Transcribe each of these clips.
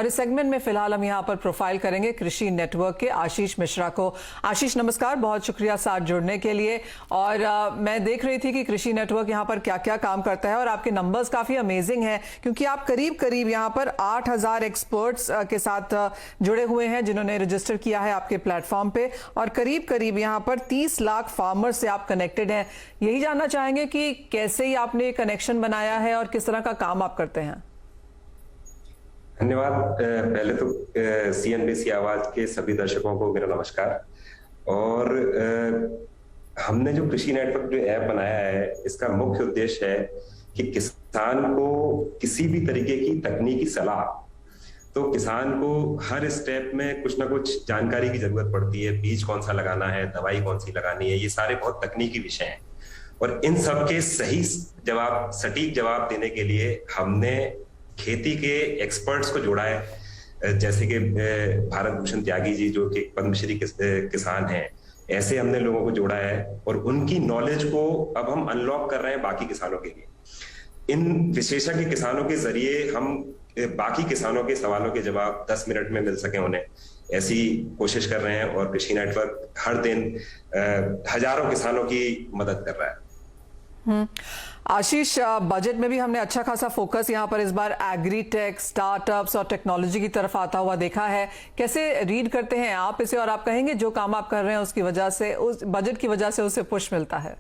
और इस सेगमेंट में फिलहाल हम यहाँ पर प्रोफाइल करेंगे कृषि नेटवर्क के आशीष मिश्रा को। आशीष नमस्कार, बहुत शुक्रिया साथ जुड़ने के लिए। और मैं देख रही थी कि कृषि नेटवर्क यहाँ पर क्या क्या काम करता है और आपके नंबर्स काफी अमेजिंग हैं, क्योंकि आप करीब करीब यहाँ पर 8,000 एक्सपर्ट्स के साथ जुड़े हुए हैं जिन्होंने रजिस्टर किया है आपके प्लेटफॉर्म पे, और करीब करीब यहाँ पर 30 लाख फार्मर से आप कनेक्टेड हैं। यही जानना चाहेंगे कि कैसे ही आपने कनेक्शन बनाया है और किस तरह का काम आप करते हैं। धन्यवाद। पहले तो CNBC आवाज के सभी दर्शकों को मेरा नमस्कार। और हमने जो कृषि नेटवर्क जो ऐप बनाया है, इसका मुख्य उद्देश्य है कि किसान को किसी भी तरीके की तकनीकी सलाह, तो किसान को हर स्टेप में कुछ ना कुछ जानकारी की जरूरत पड़ती है। बीज कौन सा लगाना है, दवाई कौन सी लगानी है, ये सारे बहुत तकनीकी विषय हैं। और इन सब के सही जवाब, सटीक जवाब देने के लिए हमने खेती के एक्सपर्ट्स को जोड़ा है, जैसे कि भारत भूषण त्यागी जी जो कि पद्मश्री किसान हैं। ऐसे हमने लोगों को जोड़ा है और उनकी नॉलेज को अब हम अनलॉक कर रहे हैं बाकी किसानों के लिए। इन विशेषज्ञ किसानों के जरिए हम बाकी किसानों के सवालों के जवाब 10 मिनट में मिल सके उन्हें, ऐसी कोशिश कर रहे हैं। और कृषि नेटवर्क हर दिन हजारों किसानों की मदद कर रहा है। आशीष, बजट में भी हमने अच्छा खासा फोकस यहाँ पर इस बार एग्री टेक, स्टार्टअप्स और टेक्नोलॉजी की तरफ आता हुआ देखा है। कैसे रीड करते हैं आप इसे, और आप कहेंगे जो काम आप कर रहे हैं उसकी वजह से, उस बजट की वजह से उसे पुश मिलता है?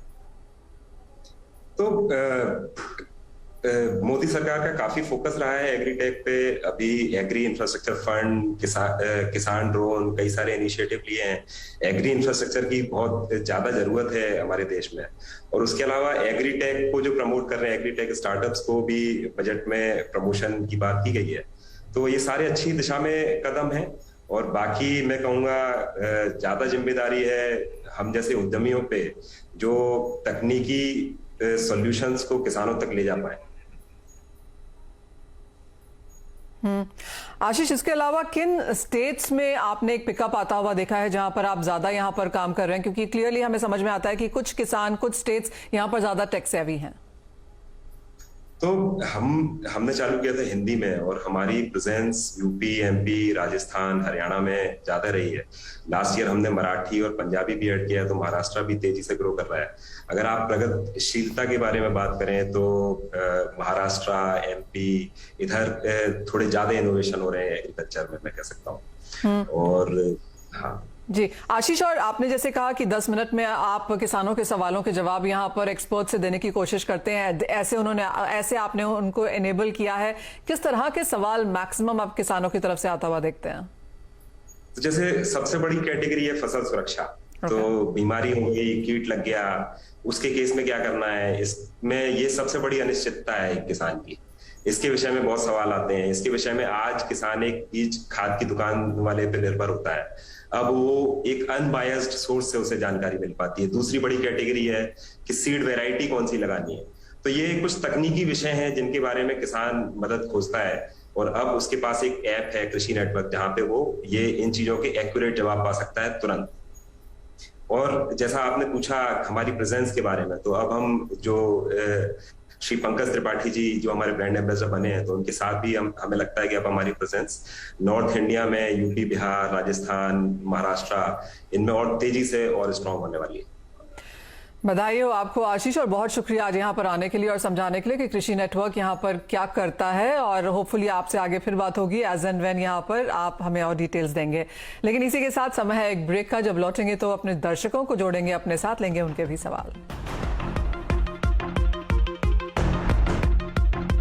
तो मोदी सरकार का काफी फोकस रहा है एग्री टेक पे। अभी एग्री इंफ्रास्ट्रक्चर फंड, किसान ड्रोन, कई सारे इनिशिएटिव लिए हैं। एग्री इंफ्रास्ट्रक्चर की बहुत ज्यादा जरूरत है हमारे देश में। और उसके अलावा एग्री टेक को जो प्रमोट कर रहे हैं, एग्री टेक स्टार्टअप्स को भी बजट में प्रमोशन की बात की गई है। तो ये सारे अच्छी दिशा में कदम है। और बाकी मैं कहूँगा ज्यादा जिम्मेदारी है हम जैसे उद्यमियों पे, जो तकनीकी सॉल्यूशंस को किसानों तक ले जा पाए। आशीष, इसके अलावा किन स्टेट्स में आपने एक पिकअप आता हुआ देखा है जहां पर आप ज्यादा यहां पर काम कर रहे हैं? क्योंकि क्लियरली हमें समझ में आता है कि कुछ किसान, कुछ स्टेट्स यहां पर ज्यादा टेक सेवी हैं। तो हमने चालू किया था हिंदी में, और हमारी presence UP, MP, Rajasthan, Haryana में ज्यादा रही है। लास्ट ईयर हमने मराठी और पंजाबी भी ऐड किया, तो महाराष्ट्र भी तेजी से ग्रो कर रहा है। अगर आप प्रगतिशीलता के बारे में बात करें तो महाराष्ट्र, MP, इधर थोड़े ज्यादा इनोवेशन हो रहे हैं एग्रीकल्चर में, मैं कह सकता हूँ। और हाँ जी आशीष, और आपने जैसे कहा कि 10 मिनट में आप किसानों के सवालों के जवाब यहाँ पर एक्सपर्ट से देने की कोशिश करते हैं, ऐसे आपने उनको एनेबल किया है। किस तरह के सवाल मैक्सिमम आप किसानों की तरफ से आता हुआ देखते हैं? तो जैसे सबसे बड़ी कैटेगरी है फसल सुरक्षा। तो बीमारी हो गई, कीट लग गया, उसके केस में क्या करना है, इसमें ये सबसे बड़ी अनिश्चितता है एक किसान की। इसके विषय में बहुत सवाल आते हैं। इसके विषय में आज किसान एक बीज खाद की दुकान वाले पे निर्भर होता है। अब वो एक अनबायस्ड सोर्स से उसे जानकारी मिल पाती है। दूसरी बड़ी कैटेगरी है कि सीड वेराइटी कौन सी लगानी है। तो ये कुछ तकनीकी विषय हैं जिनके बारे में किसान मदद खोजता है। और अब उसके पास एक ऐप है कृषि नेटवर्क, जहां पे वो ये इन चीजों के एक्यूरेट जवाब पा सकता है तुरंत। और जैसा आपने पूछा हमारी प्रेजेंस के बारे में, तो अब हम जो श्री पंकज त्रिपाठी जी जो हमारे ब्रांड एम्बेसडर बने हैं, तो उनके साथ भी हमें लगता है कि अब हमारी प्रेजेंस नॉर्थ इंडिया में, यूपी, बिहार, राजस्थान, महाराष्ट्र, इनमें और तेजी से और स्ट्रॉन्ग होने वाली है। बधाई हो आपको आशीष, और बहुत शुक्रिया आज यहाँ पर आने के लिए और समझाने के लिए कि कृषि नेटवर्क यहाँ पर क्या करता है। और होपफुली आपसे आगे फिर बात होगी एज एंड व्हेन यहाँ पर आप हमें और डिटेल्स देंगे। लेकिन इसी के साथ समय है एक ब्रेक का। जब लौटेंगे तो अपने दर्शकों को जोड़ेंगे अपने साथ, लेंगे उनके भी सवाल।